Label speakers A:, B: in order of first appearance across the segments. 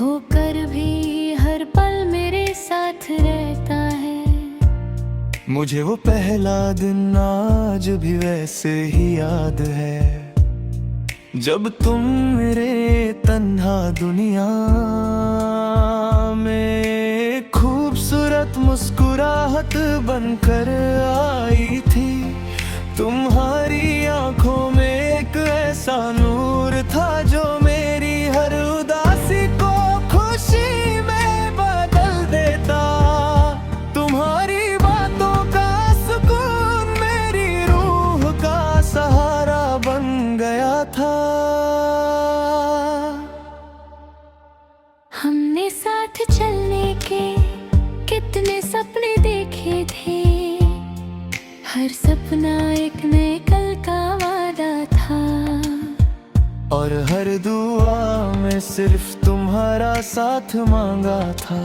A: होकर भी हर पल मेरे साथ रहता है।
B: मुझे वो पहला दिन आज भी वैसे ही याद है, जब तुम मेरे तन्हा दुनिया में खूबसूरत मुस्कुराहट बनकर आई थी। तुम्हारी आंखों में एक ऐसा नूर था जो मेरी हर उदासी को खुशी में बदल देता। तुम्हारी बातों का सुकून मेरी रूह का सहारा बन गया था।
A: हमने साथ चलने के कितने सपने देखे थे, हर सपना एक नए कल का वादा था।
B: और हर दुआ में सिर्फ तुम्हारा साथ मांगा था,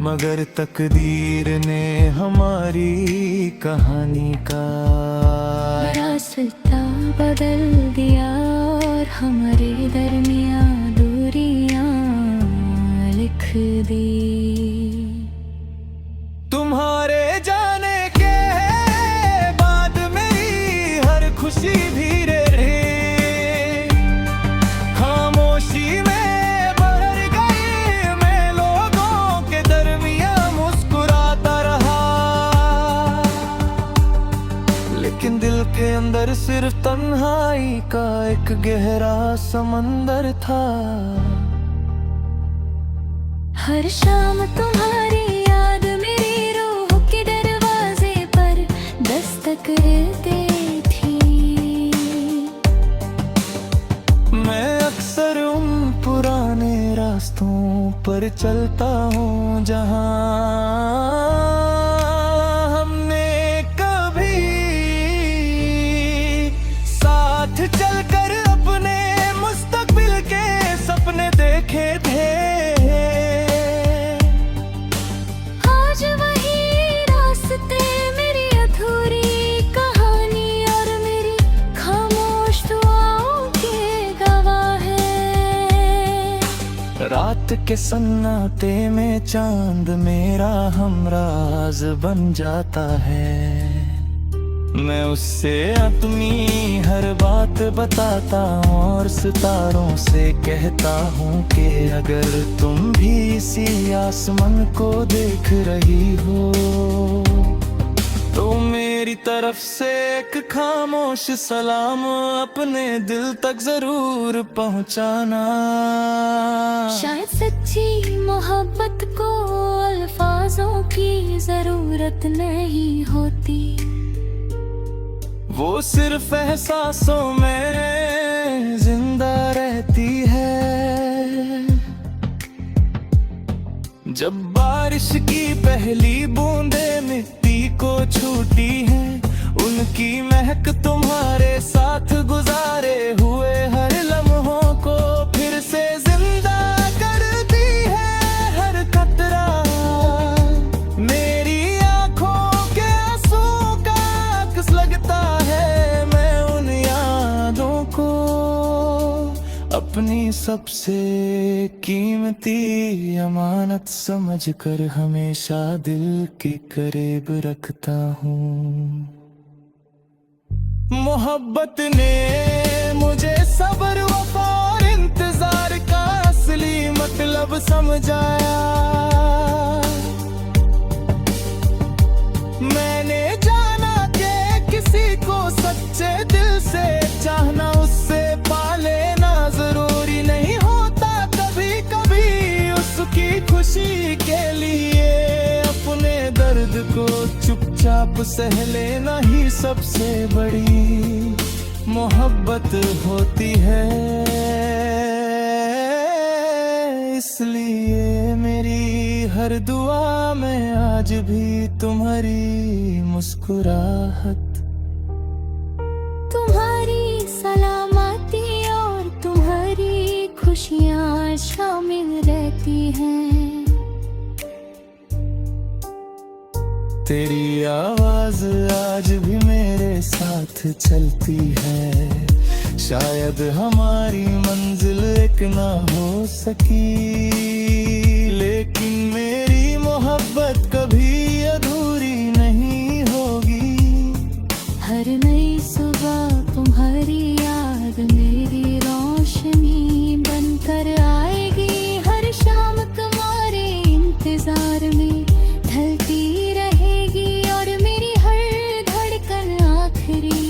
B: मगर तकदीर ने हमारी कहानी का
A: रास्ता बदल दिया और हमारे दरमियां दूरियां लिख दी।
B: तुम्हारे जाने के बाद मेरी हर खुशी धीरे रही खामोशी में भर गई। मैं लोगों के दरमियां मुस्कुराता रहा, लेकिन दिल के अंदर सिर्फ तन्हाई का एक गहरा समंदर था।
A: हर शाम तुम्हारी याद मेरी रूह के दरवाजे पर दस्तक देती थी।
B: मैं अक्सर उन पुराने रास्तों पर चलता हूँ जहाँ हमने कभी साथ चलकर अपने मुस्तकबिल के सपने देखे थे।
A: आज वही रास्ते मेरी अधूरी कहानी और मेरी खामोश दुआओं के गवाह है।
B: रात के सन्नाटे में चांद मेरा हमराज बन जाता है। मैं उससे अपनी हर बात बताता हूँ और सितारों से कहता हूँ कि अगर तुम भी इसी आसमान को देख रही हो तो मेरी तरफ से एक खामोश सलाम अपने दिल तक जरूर पहुँचाना।
A: शायद सच्ची मोहब्बत को अल्फाजों की जरूरत नहीं होती,
B: वो सिर्फ एहसासों में जिंदा रहती है। जब बारिश की पहली बूंदें मिट्टी को छूटी हैं, उनकी महक तुम्हारे साथ गुजारे हुए हर लम्हों को फिर से जिंदा करती है। हर कतरा मेरी आंखों के आंसू का अक्स लगता है। मैं उन यादों को अपनी सबसे कीमती अमानत समझकर हमेशा दिल के करीब रखता हूँ। मोहब्बत ने मुझे सब्र वफा और इंतजार का असली मतलब समझाया। मैंने जाना कि किसी को सच्चे दिल से चाहना, उससे पा लेना जरूरी नहीं होता। कभी कभी उसकी खुशी के लिए अपने दर्द को चुपचाप सह लेना ही सबसे बड़ी मोहब्बत होती है। इसलिए मेरी हर दुआ में आज भी तुम्हारी मुस्कुराहट,
A: तुम्हारी सलामती और तुम्हारी खुशियाँ शामिल रहती हैं।
B: तेरी आवाज आज भी मेरे साथ चलती है। शायद हमारी मंजिल एक ना हो सकी, लेकिन मेरी मोहब्बत कभी अधूरी नहीं होगी।
A: हर नई सुबह तुम्हारी याद मेरी रोशनी बनकर आएगी, हर शाम तुम्हारे इंतजार में ढलती रहेगी, और मेरी हर धड़कन आखिरी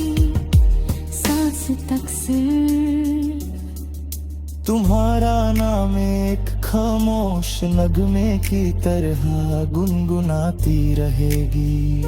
A: सांस तक सिर्फ
B: तुम्हारा नाम एक खामोश नगमे की तरह गुनगुनाती रहेगी।